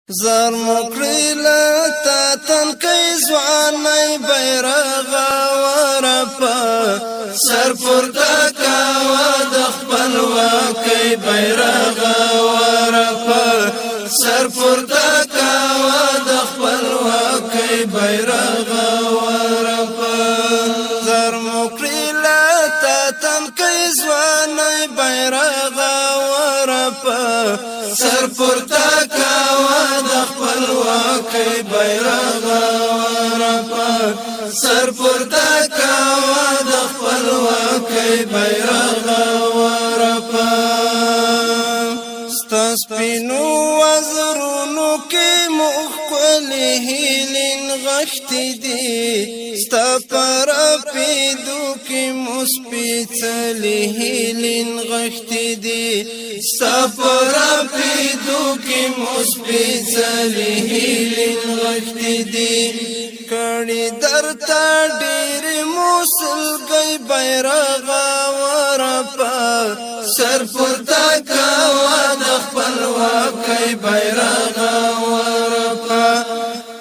زر مکړی لتا تنکی ځواني بیرغ ورپا سر پورته کاوه د خپلواکۍ بیرغ ورپا سر پورته کاوه د خپلواکۍ بیرغ ورپا زر مکړی لتا تنکی ځواني بیرغ ورپا سر پورته کاوه د خپلواکۍ بیرغ ورپا سر پورته کاوه د خپلواکۍ بیرغ ورپا ستا سپینو وزرونو کې مخ ښکلې هیلې نغښتې دي ستا په رپېدو کې مو سپېڅلې هیلې نغښتې دي ستا په رپېدو کې مو سپېڅلې هیلې نغښتې دي کړي درته ډېرې موسلګۍ بیرغ ورپا سر پورته کاوه د خپلواکۍ بیرغ ورپا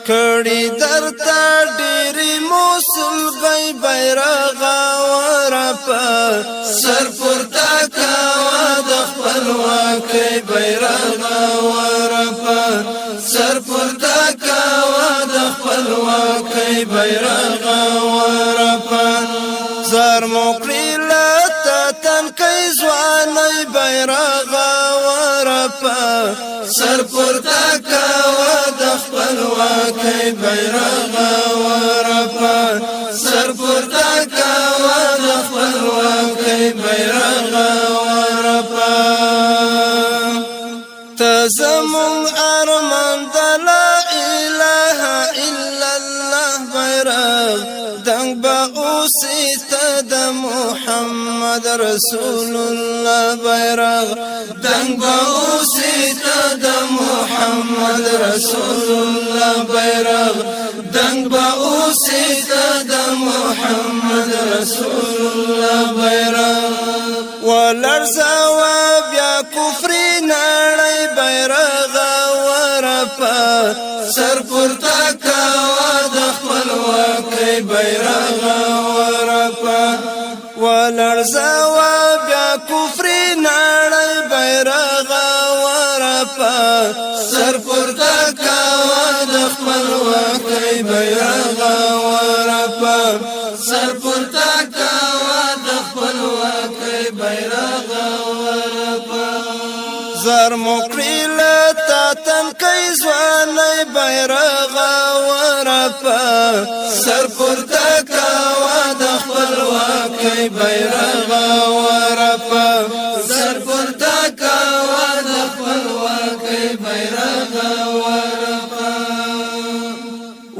کړي درته ډېرې موسلګۍ بیرغ ورپا سر پورته کاوه د خپلواکۍ بیرغ ورپا سر پورته کاوه د خپلواکۍ بیرغ ورپا زر مکړی لتا تنکی ځواني بیرغ ورپا سر پورته کاوه د خپلواکۍ بیرغ ورپا سر پورته کاوه د خپلواکۍ بیرغ ورپا ته زموږ ارمان د لا اله الا الله بیرغ دنګ به اوسې ته د محمد رسول الله بیرغ دنګ به اوسې ته د محمد رسول الله بیرغ دنګ به اوسې ته د محمد رسول الله بیرغ ولړزاوه بیا کفر نړۍ بیرغ ورپا سر پورته کاوه د خپلواکۍ بیرغ ورپا ولړزاوه بیا کفر نړۍ بیرغ ورپا سر پورته کاوه د خپلواکۍ بیرغ ورپا سر پورته کاوه د خپلواکۍ بیرغ ورپا زر مکړی لتا تنکی ځواني بیرغ ورپا سر پورته کاوه د خپلواکۍ بیرغ ورپا سر پورته کاوه د خپلواکۍ بیرغ ورپا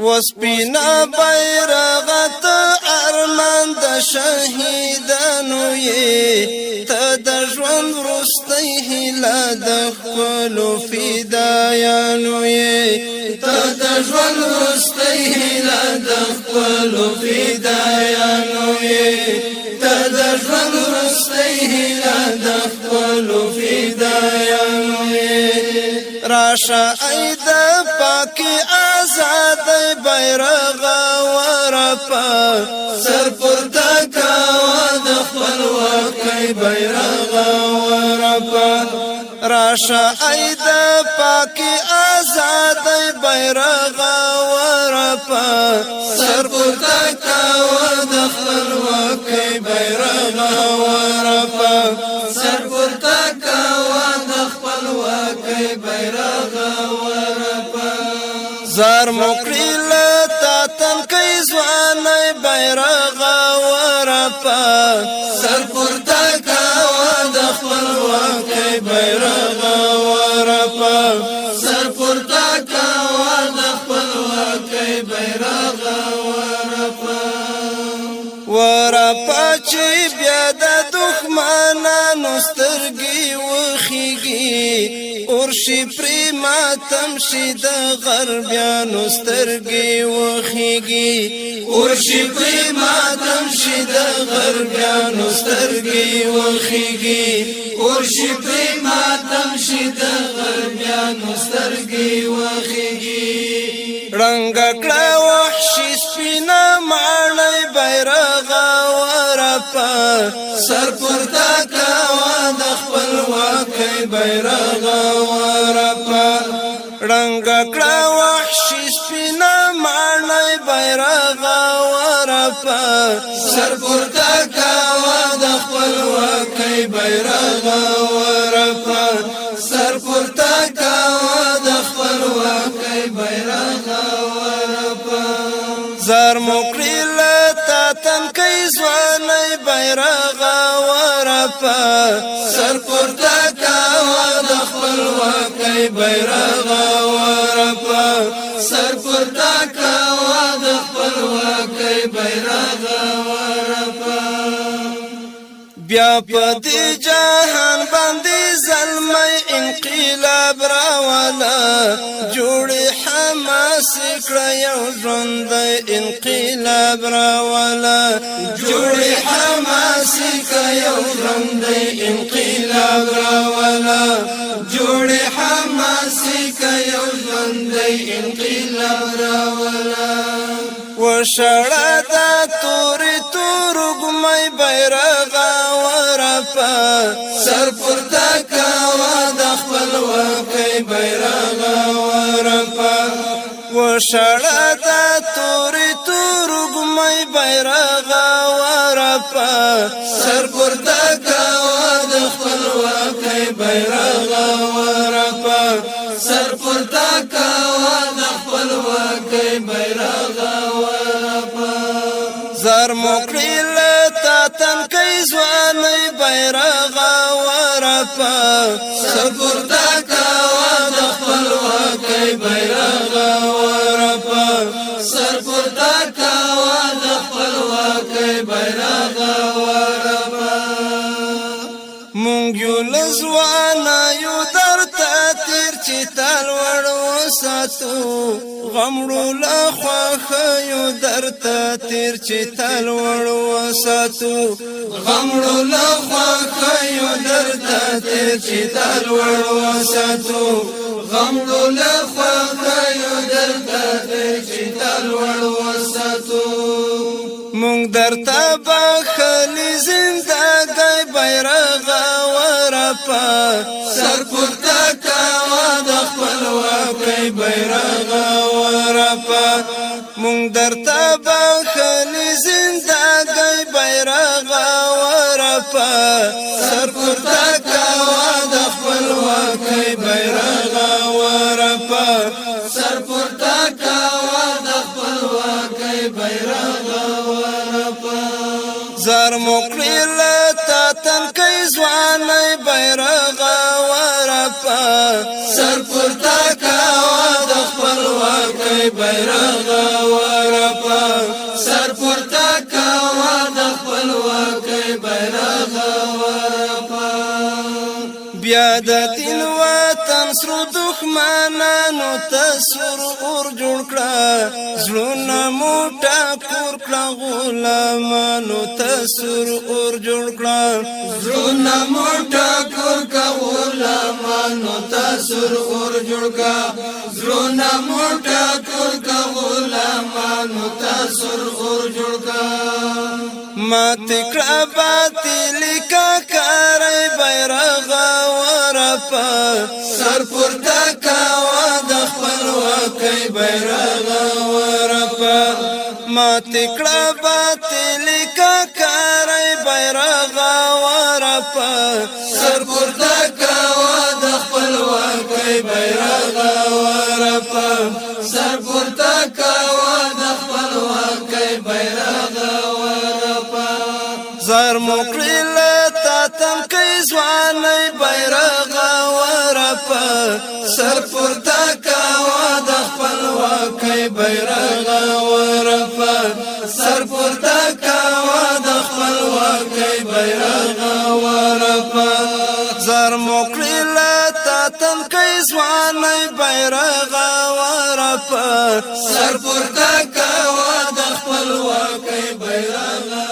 وسپینا بیرغ ته ارمان د شهیدانو یې ته د ژوند وروستی هیله د خپلو فدایانو یې ته د ژوند وروستی هیله د خپلو فدایانو یې ته د ژوند وروستی هیله د خپلو فدایانو یې راشه ای د پاکې ازادۍ بیرغ ورپا سر پورته کاوه د خپلواکۍ بیرغ ورپا راشه ای د پاکې ازادۍ بیرغ ورپا سر پورته کاوه د خپلواکۍ بیرغ ورپا سر پورته کاوه د خپلواکۍ بیرغ ورپا زر مکړی لتا تنکی ځواني بیرغ ورپا سر پورته کاوه د خپلواکۍ بیرغ ورپا سر پورته کاوه د خپلواکۍ بیرغ ورپا چې بیا د دښمنانو سترګې وخیږي اورشي پرې ماتم شي د غربیانو سترګې وخیږي اورشي پرې ماتم شي د غربیانو سترګې وخیږي اورشي پرې ماتم شي د غربیانو سترګې وخیږي رنگ کړه وحشي سپینا ماړی بیرغ ورپا سر پورته کاوه د خپلواکۍ بیرغ ورپا رنگ کړه وحشي سپینا ماړی بیرغ ورپا سر پورته کاوه د خپلواکۍ بیرغ ورپا سر پورته کاوه د خپلواکۍ بیرغ ورپا زار مکړی لتا تنکۍ ځوانۍ بیرغ ورپا سر پورته کاوه د خپلواکۍ بیرغ ورپا سر پورته کاوه د خپلواکۍ بیرغ ورپا بیا په دې جهان باندې زلمی انقلاب راولا جوړې حماس کړه یو ژوندی انقلاب راولا جوړې حماس کړه یو ژوندی انقلاب راولا جوړې حماس کړه یو ژوندی انقلاب راولا وشړه د تورې تورګمۍ بیرغ ورپا سر پورته کاوه د خپلواکۍ بیرغ ورپا وشړه د تورې تورګمۍ بیرغ ورپا سر پورته کاوه د خپلواکۍ بیرغ ورپا سر پورته کاوه د خپلواکۍ بیرغ ورپا زر مکړی لتا تنکۍ ځوانۍ بیرغ ورپا سر پورته کاوه د خپلواکۍ بیرغ ورپا سر پورته کاوه د خپلواکۍ بیرغ ورپا مونږ یو له ځوانیو درته تېر چې تل وړ وساتو غمړو له خوښیو درته تېر چې تل وړ وساتو غمړو له خوښیو درته تېر چې تل وړ وساتو غمړو له خوښیو درته تېر چې تل وړ وساتو مونږ درته بخلي زندګۍ بیرغ ورپا سر پورته کاوه د خپلواکۍ بیرغ ورپا مونږ درته بخلي زندګۍ بیرغ ورپا سر پورته کاوه د خپلواکۍ بیرغ ورپا سر پورته کاوه د خپلواکۍ بیرغ ورپا زار مکړی لتا تنکۍ ځوانۍ بیرغ ورپا سر پورته کاوه د خپلواکۍ بیرغ ورپا سر پورته کاوه د خپلواکۍ بیرغ ورپا بیا د دین وطن سرو دښمنانو ته سور اور جوړ کړه زړونه مو ټکور کړه غلامانو ته سور اور جوړ کړه زړونه مو ټکور کړه غلامانو ته سور اور جوړ کړه زړونه مو ټکور کړه غلامانو ته سور اور جوړ کړه مات کړه باطل کاکارۍ بیرغ ورپا سر پورته کاوه د خپلواکۍ بیرغ ورپا مات کړه باطل کاکارۍ بیرغ ورپا سر پورته کاوه د خپلواکۍ بیرغ ورپا سر پورته کاوه د خپلواکۍ بیرغ ورپا زار مکړی لتا تنکۍ ځوانۍ بیرغ ورپا سر پورته کاوه د خپلواکۍ بیرغ ورپا سر پورته کاوه د خپلواکۍ بیرغ ورپا زار مکړی لتا تنکۍ ځوانۍ بیرغ ورپا سر پورته کاوه د خپلواکۍ بیرغ